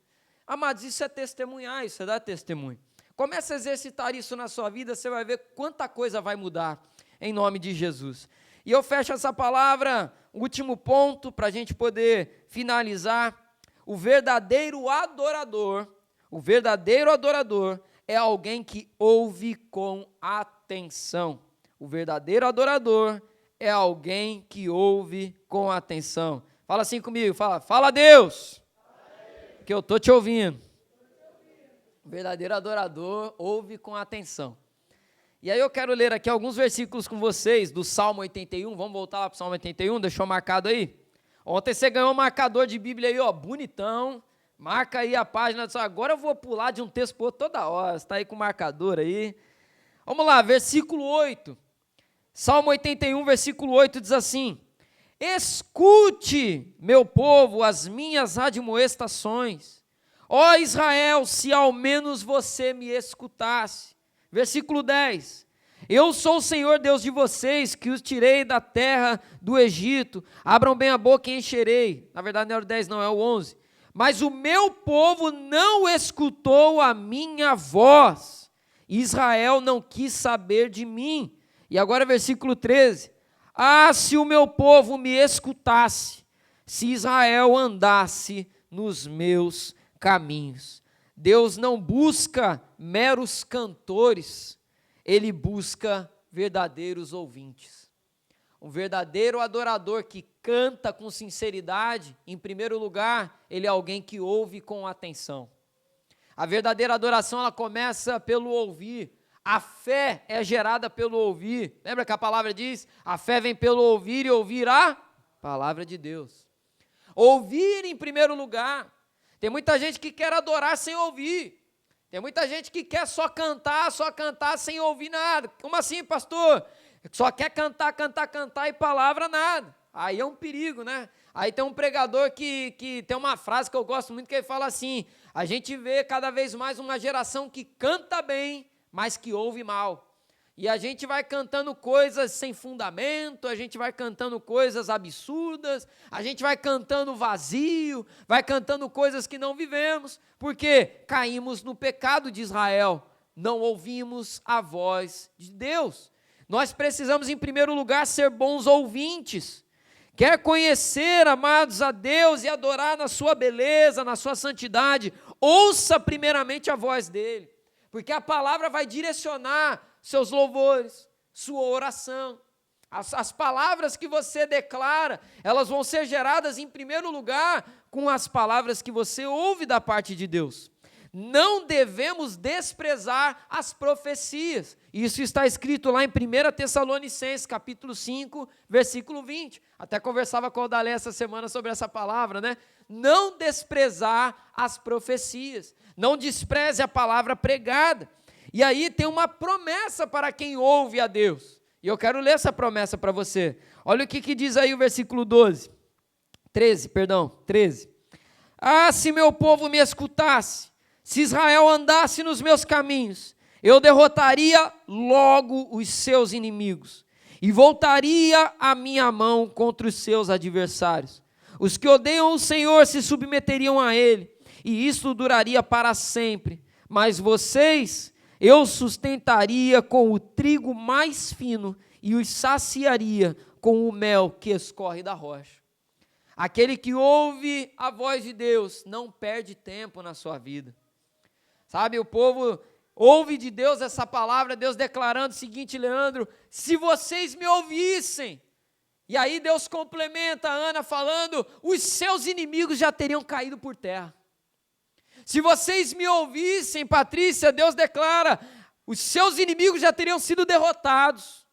Amados, isso é testemunhar, isso é dar testemunho. Comece a exercitar isso na sua vida, você vai ver quanta coisa vai mudar, em nome de Jesus. E eu fecho essa palavra, último ponto, para a gente poder finalizar. O verdadeiro adorador é alguém que ouve com atenção. O verdadeiro adorador é alguém que ouve com atenção. Fala assim comigo, fala Deus, que eu estou te ouvindo. O verdadeiro adorador ouve com atenção. E aí eu quero ler aqui alguns versículos com vocês, do Salmo 81, vamos voltar lá para o Salmo 81, deixou marcado aí? Ontem você ganhou um marcador de Bíblia aí, bonitão, marca aí a página, agora eu vou pular de um texto para outro toda hora, você está aí com o marcador aí. Vamos lá, versículo 8, Salmo 81, versículo 8 diz assim, escute, meu povo, as minhas admoestações, ó Israel, se ao menos você me escutasse. Versículo 10, eu sou o Senhor Deus de vocês, que os tirei da terra do Egito, abram bem a boca e encherei. Na verdade não é o 10 não, é o 11. Mas o meu povo não escutou a minha voz, Israel não quis saber de mim. E agora versículo 13, se o meu povo me escutasse, se Israel andasse nos meus caminhos. Deus não busca meros cantores, Ele busca verdadeiros ouvintes. Um verdadeiro adorador que canta com sinceridade, em primeiro lugar, ele é alguém que ouve com atenção. A verdadeira adoração, ela começa pelo ouvir. A fé é gerada pelo ouvir. Lembra que a palavra diz? A fé vem pelo ouvir e ouvir a palavra de Deus. Ouvir em primeiro lugar. Tem muita gente que quer adorar sem ouvir. Tem muita gente que quer só cantar sem ouvir nada. Como assim, pastor? Só quer cantar e palavra nada. Aí é um perigo, né? Aí tem um pregador que tem uma frase que eu gosto muito, que ele fala assim, a gente vê cada vez mais uma geração que canta bem, mas que ouve mal. E a gente vai cantando coisas sem fundamento, a gente vai cantando coisas absurdas, a gente vai cantando vazio, vai cantando coisas que não vivemos, porque caímos no pecado de Israel, não ouvimos a voz de Deus. Nós precisamos, em primeiro lugar, ser bons ouvintes. Quer conhecer, amados, a Deus e adorar na sua beleza, na sua santidade, ouça primeiramente a voz dEle, porque a palavra vai direcionar seus louvores, sua oração. As palavras que você declara, elas vão ser geradas em primeiro lugar com as palavras que você ouve da parte de Deus. Não devemos desprezar as profecias. Isso está escrito lá em 1 Tessalonicenses, capítulo 5, versículo 20. Até conversava com o Odalé essa semana sobre essa palavra, né? Não desprezar as profecias. Não despreze a palavra pregada. E aí tem uma promessa para quem ouve a Deus. E eu quero ler essa promessa para você. Olha o que diz aí o versículo 13. Se meu povo me escutasse, se Israel andasse nos meus caminhos, eu derrotaria logo os seus inimigos e voltaria a minha mão contra os seus adversários. Os que odeiam o Senhor se submeteriam a Ele, e isso duraria para sempre. Mas vocês eu sustentaria com o trigo mais fino e os saciaria com o mel que escorre da rocha. Aquele que ouve a voz de Deus não perde tempo na sua vida. Sabe, o povo ouve de Deus essa palavra, Deus declarando o seguinte: Leandro, se vocês me ouvissem. E aí Deus complementa a Ana falando: os seus inimigos já teriam caído por terra. Se vocês me ouvissem, Patrícia, Deus declara: os seus inimigos já teriam sido derrotados.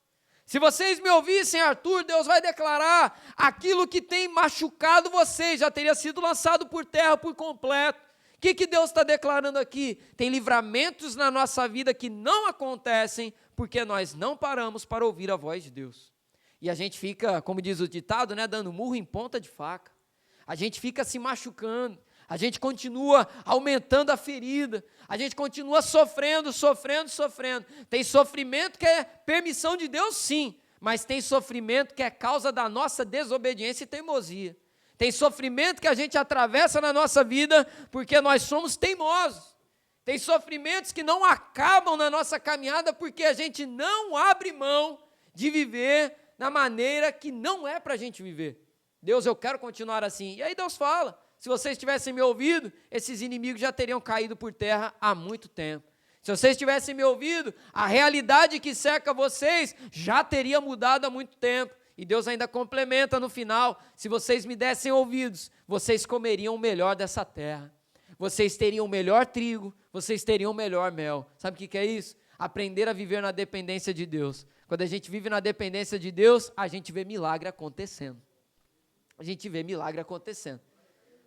Se vocês me ouvissem, Arthur, Deus vai declarar: aquilo que tem machucado vocês já teria sido lançado por terra por completo. O que Deus está declarando aqui? Tem livramentos na nossa vida que não acontecem porque nós não paramos para ouvir a voz de Deus. E a gente fica, como diz o ditado, né, dando murro em ponta de faca. A gente fica se machucando. A gente continua aumentando a ferida, a gente continua sofrendo. Tem sofrimento que é permissão de Deus, sim, mas tem sofrimento que é causa da nossa desobediência e teimosia. Tem sofrimento que a gente atravessa na nossa vida porque nós somos teimosos. Tem sofrimentos que não acabam na nossa caminhada porque a gente não abre mão de viver da maneira que não é para a gente viver. Deus, eu quero continuar assim. E aí Deus fala: se vocês tivessem me ouvido, esses inimigos já teriam caído por terra há muito tempo. Se vocês tivessem me ouvido, a realidade que cerca vocês já teria mudado há muito tempo. E Deus ainda complementa no final: se vocês me dessem ouvidos, vocês comeriam o melhor dessa terra. Vocês teriam o melhor trigo, vocês teriam o melhor mel. Sabe o que é isso? Aprender a viver na dependência de Deus. Quando a gente vive na dependência de Deus, a gente vê milagre acontecendo. A gente vê milagre acontecendo.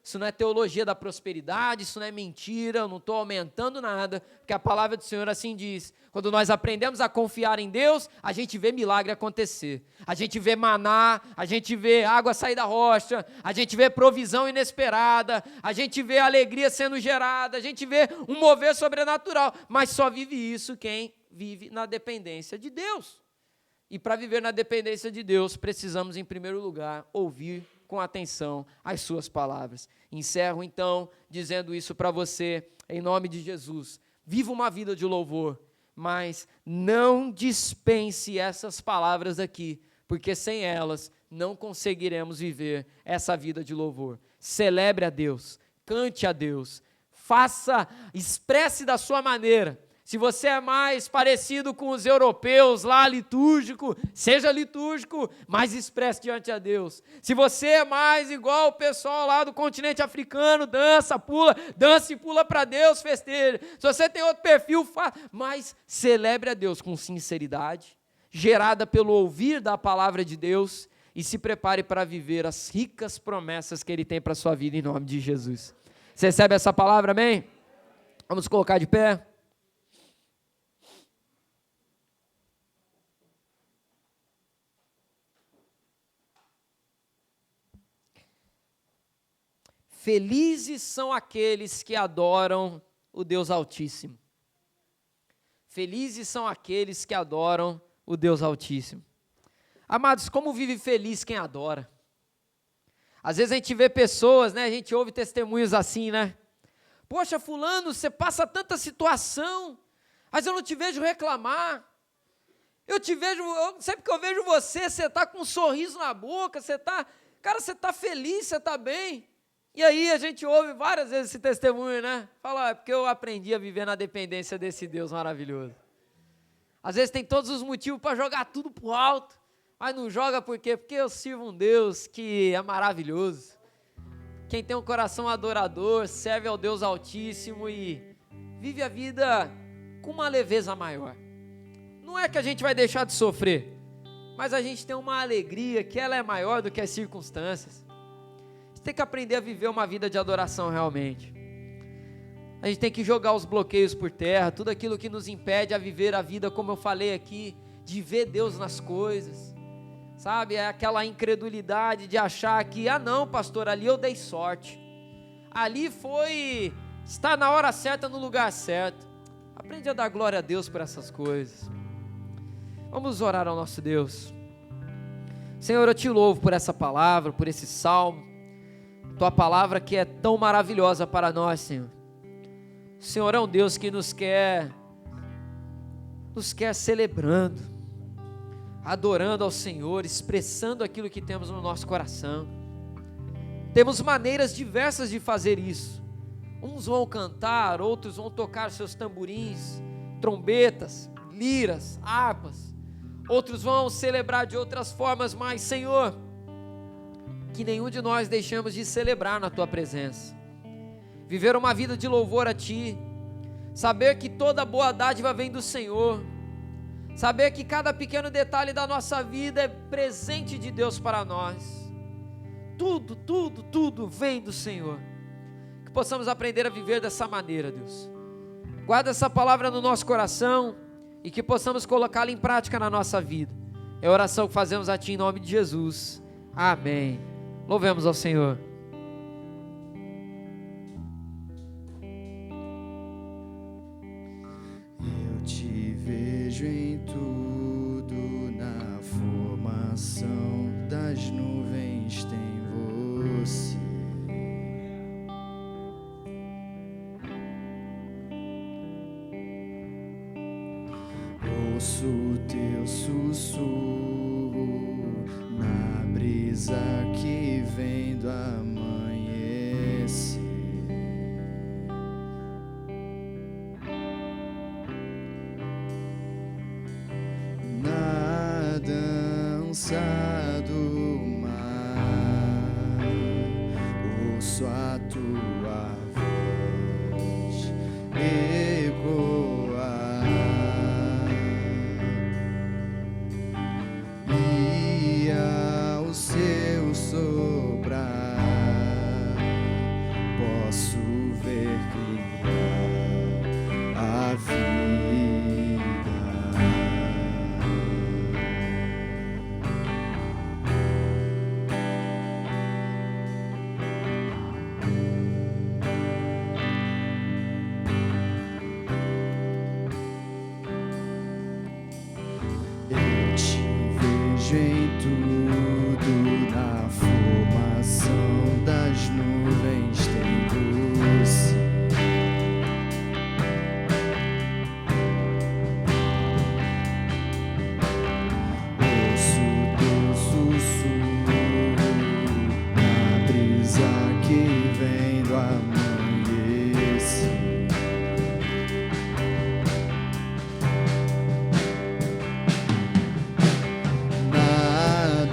Isso não é teologia da prosperidade, isso não é mentira, eu não estou aumentando nada, porque a palavra do Senhor assim diz: quando nós aprendemos a confiar em Deus, a gente vê milagre acontecer, a gente vê maná, a gente vê água sair da rocha, a gente vê provisão inesperada, a gente vê alegria sendo gerada, a gente vê um mover sobrenatural, mas só vive isso quem vive na dependência de Deus. E para viver na dependência de Deus, precisamos, em primeiro lugar, ouvir com atenção as suas palavras. Encerro então dizendo isso para você, em nome de Jesus: viva uma vida de louvor, mas não dispense essas palavras aqui, porque sem elas não conseguiremos viver essa vida de louvor. Celebre a Deus, cante a Deus, expresse da sua maneira. Se você é mais parecido com os europeus lá, litúrgico, seja litúrgico, mas expresse diante a Deus. Se você é mais igual o pessoal lá do continente africano, dança e pula para Deus, festeja. Se você tem outro perfil, mas celebre a Deus com sinceridade, gerada pelo ouvir da palavra de Deus, e se prepare para viver as ricas promessas que Ele tem para a sua vida, em nome de Jesus. Você recebe essa palavra, amém? Vamos colocar de pé. Felizes são aqueles que adoram o Deus Altíssimo. Felizes são aqueles que adoram o Deus Altíssimo. Amados, como vive feliz quem adora? Às vezes a gente vê pessoas, né? A gente ouve testemunhos assim, né? Poxa, fulano, você passa tanta situação, mas eu não te vejo reclamar. Sempre que eu vejo você, você está com um sorriso na boca, você está feliz, você está bem. E aí a gente ouve várias vezes esse testemunho, né? Fala: é porque eu aprendi a viver na dependência desse Deus maravilhoso. Às vezes tem todos os motivos para jogar tudo pro alto, mas não joga por quê? Porque eu sirvo um Deus que é maravilhoso. Quem tem um coração adorador, serve ao Deus Altíssimo e vive a vida com uma leveza maior. Não é que a gente vai deixar de sofrer, mas a gente tem uma alegria que ela é maior do que as circunstâncias. Tem que aprender a viver uma vida de adoração realmente. A gente tem que jogar os bloqueios por terra, tudo aquilo que nos impede a viver a vida, como eu falei aqui, de ver Deus nas coisas, sabe? É aquela incredulidade de achar que, não, pastor, ali eu dei sorte, ali está na hora certa, no lugar certo. Aprende a dar glória a Deus por essas coisas. Vamos orar ao nosso Deus. Senhor, eu te louvo por essa palavra, por esse salmo, Tua palavra que é tão maravilhosa para nós, Senhor. O Senhor é um Deus que nos quer nos quer celebrando, adorando ao Senhor, expressando aquilo que temos no nosso coração. Temos maneiras diversas de fazer isso. Uns vão cantar, outros vão tocar seus tamborins, trombetas, liras, harpas. Outros vão celebrar de outras formas, mas, Senhor, que nenhum de nós deixemos de celebrar na Tua presença. Viver uma vida de louvor a Ti. Saber que toda boa dádiva vem do Senhor. Saber que cada pequeno detalhe da nossa vida é presente de Deus para nós. Tudo vem do Senhor. Que possamos aprender a viver dessa maneira, Deus. Guarda essa palavra no nosso coração e que possamos colocá-la em prática na nossa vida. É a oração que fazemos a Ti em nome de Jesus. Amém. Louvemos ao Senhor. Eu te vejo em tudo, na formação das nuvens tem você. Ouço o teu sussurro na brisa que vem do amanhecer. Na dança do mar, ouço a tua voz ecoar. E ao seu soprar posso ver criar a vida. Eu te vejo em tudo, na formação das nuvens tem você. Ouço o teu sussurro na brisa que vem do amanhecer. Na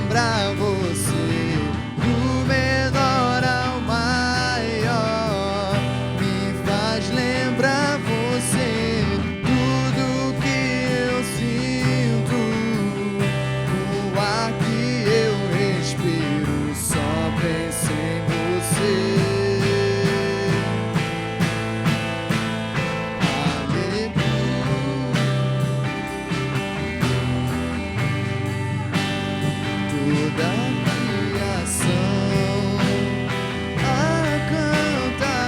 lembra você, do menor ao maior, me faz lembrar você, tudo que eu sinto, o ar que eu respiro, só penso em você. Toda a criação a cantar,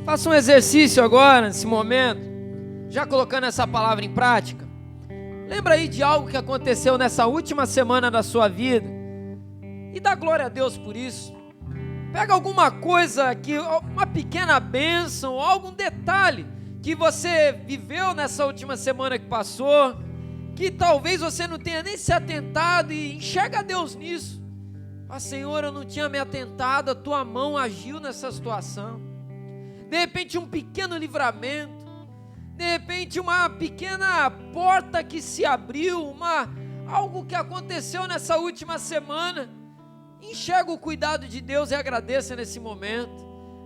Faça um exercício agora, nesse momento, já colocando essa palavra em prática. Lembra aí de algo que aconteceu nessa última semana da sua vida e dá glória a Deus por isso. Pega alguma coisa, uma pequena bênção, algum detalhe que você viveu nessa última semana que passou, que talvez você não tenha nem se atentado, e enxerga Deus nisso. Ah, Senhor, eu não tinha me atentado, a tua mão agiu nessa situação. De repente um pequeno livramento, de repente uma pequena porta que se abriu, algo que aconteceu nessa última semana. Enxerga o cuidado de Deus e agradeça nesse momento.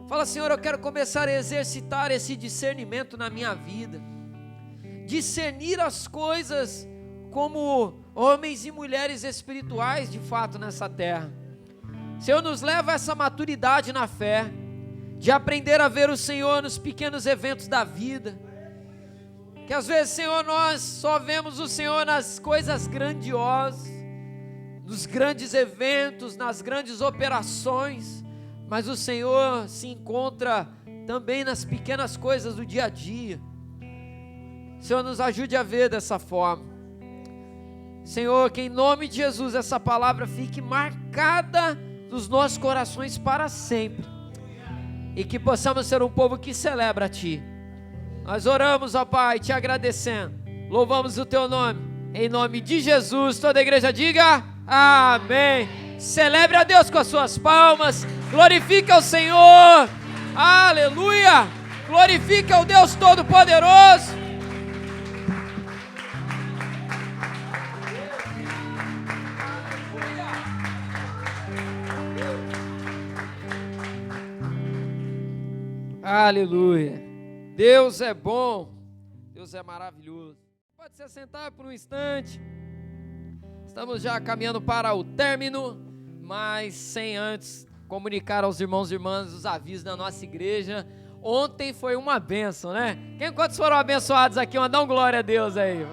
Fala: Senhor, eu quero começar a exercitar esse discernimento na minha vida, discernir as coisas como homens e mulheres espirituais de fato nessa terra. Senhor, nos leva a essa maturidade na fé, de aprender a ver o Senhor nos pequenos eventos da vida, que às vezes, Senhor, nós só vemos o Senhor nas coisas grandiosas, nos grandes eventos, nas grandes operações, mas o Senhor se encontra também nas pequenas coisas do dia a dia. Senhor, nos ajude a ver dessa forma. Senhor, que em nome de Jesus essa palavra fique marcada nos nossos corações para sempre, e que possamos ser um povo que celebra a Ti. Nós oramos, ó Pai, Te agradecendo, louvamos o Teu nome, em nome de Jesus. Toda a igreja diga amém. Celebre a Deus com as suas palmas, glorifique ao Senhor, aleluia, glorifique ao Deus Todo-Poderoso. Aleluia. Deus é bom, Deus é maravilhoso. Pode se assentar por um instante. Estamos já caminhando para o término, mas sem antes comunicar aos irmãos e irmãs os avisos da nossa igreja. Ontem foi uma bênção, né? Quantos foram abençoados aqui? Dá um glória a Deus aí.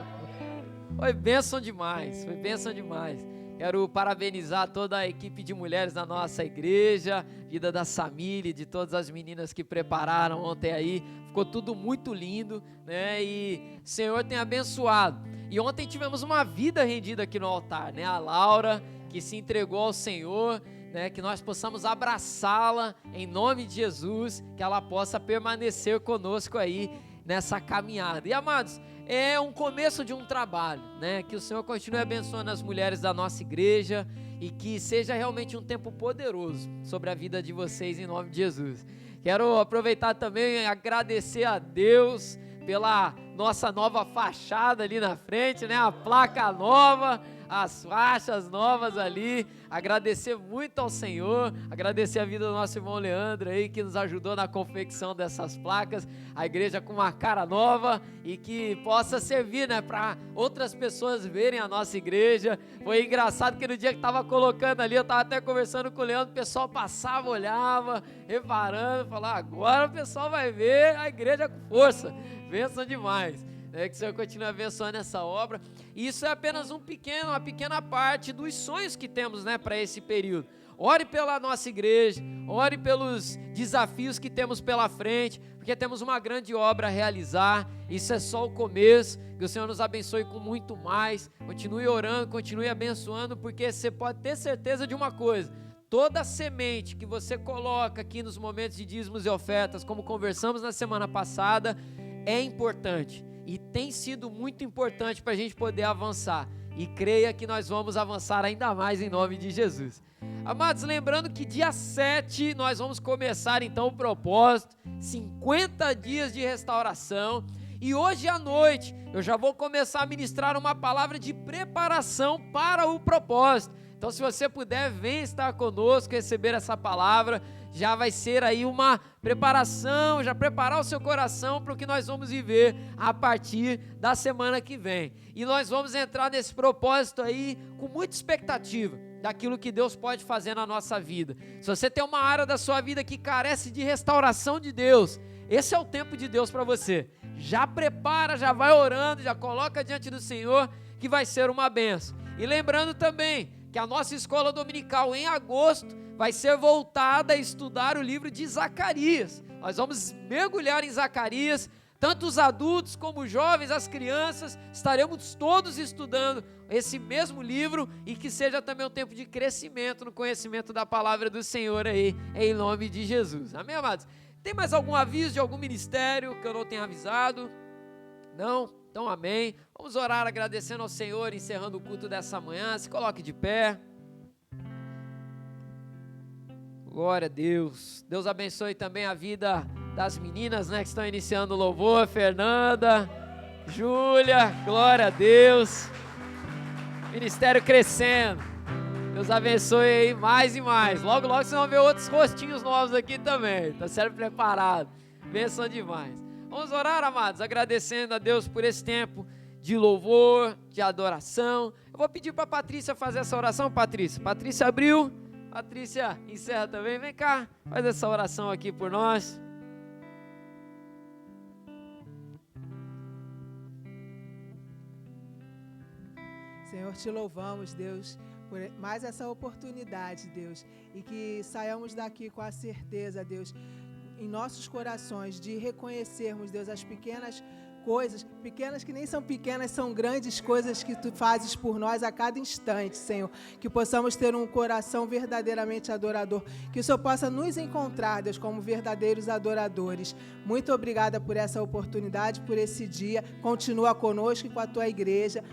Foi bênção demais, foi bênção demais. Quero parabenizar toda a equipe de mulheres da nossa igreja, vida da Samília, de todas as meninas que prepararam ontem aí. Ficou tudo muito lindo, né? E o Senhor tem abençoado. E ontem tivemos uma vida rendida aqui no altar, né? A Laura, que se entregou ao Senhor, né? Que nós possamos abraçá-la em nome de Jesus, que ela possa permanecer conosco aí nessa caminhada. E amados, é um começo de um trabalho, né? Que o Senhor continue abençoando as mulheres da nossa igreja e que seja realmente um tempo poderoso sobre a vida de vocês em nome de Jesus. Quero aproveitar também e agradecer a Deus pela nossa nova fachada ali na frente, né? A placa nova, as faixas novas ali. Agradecer muito ao Senhor, agradecer a vida do nosso irmão Leandro aí, que nos ajudou na confecção dessas placas, a igreja com uma cara nova e que possa servir, né, para outras pessoas verem a nossa igreja. Foi engraçado que no dia que estava colocando ali, eu estava até conversando com o Leandro, o pessoal passava, olhava, reparando, falava: agora o pessoal vai ver a igreja com força. Bênção demais. Que o Senhor continue abençoando essa obra. E isso é apenas uma pequena parte dos sonhos que temos, né, para esse período. Ore pela nossa igreja, ore pelos desafios que temos pela frente, porque temos uma grande obra a realizar. Isso é só o começo. Que o Senhor nos abençoe com muito mais. Continue orando, continue abençoando, porque você pode ter certeza de uma coisa: toda semente que você coloca aqui nos momentos de dízimos e ofertas, como conversamos na semana passada, é importante e tem sido muito importante para a gente poder avançar. E creia que nós vamos avançar ainda mais em nome de Jesus. Amados, lembrando que dia 7 nós vamos começar então o propósito, 50 dias de restauração. E hoje à noite eu já vou começar a ministrar uma palavra de preparação para o propósito. Então, se você puder, vem estar conosco, receber essa palavra. Já vai ser aí uma preparação, já preparar o seu coração para o que nós vamos viver a partir da semana que vem. E nós vamos entrar nesse propósito aí com muita expectativa daquilo que Deus pode fazer na nossa vida. Se você tem uma área da sua vida que carece de restauração de Deus, esse é o tempo de Deus para você. Já prepara, já vai orando, já coloca diante do Senhor, que vai ser uma bênção. E lembrando também que a nossa escola dominical em agosto vai ser voltada a estudar o livro de Zacarias. Nós vamos mergulhar em Zacarias, tanto os adultos como os jovens, as crianças, estaremos todos estudando esse mesmo livro e que seja também um tempo de crescimento no conhecimento da palavra do Senhor aí, em nome de Jesus. Amém, amados? Tem mais algum aviso de algum ministério que eu não tenha avisado? Não? Então, amém. Vamos orar agradecendo ao Senhor, encerrando o culto dessa manhã. Se coloque de pé. Glória a Deus. Deus abençoe também a vida das meninas, né, que estão iniciando o louvor. Fernanda, Júlia, glória a Deus. Ministério crescendo. Deus abençoe aí mais e mais. Logo, logo vocês vão ver outros rostinhos novos aqui também. Está sendo preparado. Benção demais. Vamos orar, amados, agradecendo a Deus por esse tempo de louvor, de adoração. Eu vou pedir para a Patrícia fazer essa oração, Patrícia. Patrícia abriu. Patrícia, encerra também. Vem cá, faz essa oração aqui por nós. Senhor, te louvamos, Deus, por mais essa oportunidade, Deus, e que saiamos daqui com a certeza, Deus, em nossos corações, de reconhecermos, Deus, as pequenas coisas, pequenas que nem são pequenas, são grandes coisas que Tu fazes por nós a cada instante, Senhor. Que possamos ter um coração verdadeiramente adorador, que o Senhor possa nos encontrar, Deus, como verdadeiros adoradores. Muito obrigada por essa oportunidade, por esse dia. Continua conosco e com a Tua igreja.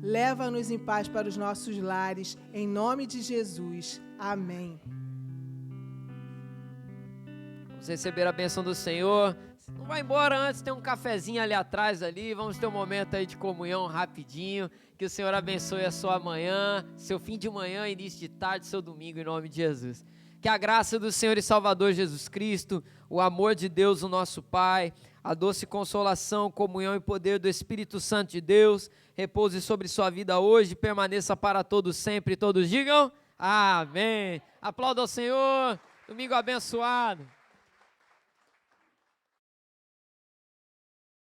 Leva-nos em paz para os nossos lares, em nome de Jesus. Amém. Vamos receber a bênção do Senhor. Não vai embora antes, tem um cafezinho ali atrás ali, vamos ter um momento aí de comunhão rapidinho, que o Senhor abençoe a sua manhã, seu fim de manhã, início de tarde, seu domingo, em nome de Jesus. Que a graça do Senhor e Salvador Jesus Cristo, o amor de Deus, o nosso Pai, a doce consolação, comunhão e poder do Espírito Santo de Deus, repouse sobre sua vida hoje, permaneça para todos sempre, todos digam amém. Aplauda ao Senhor, domingo abençoado.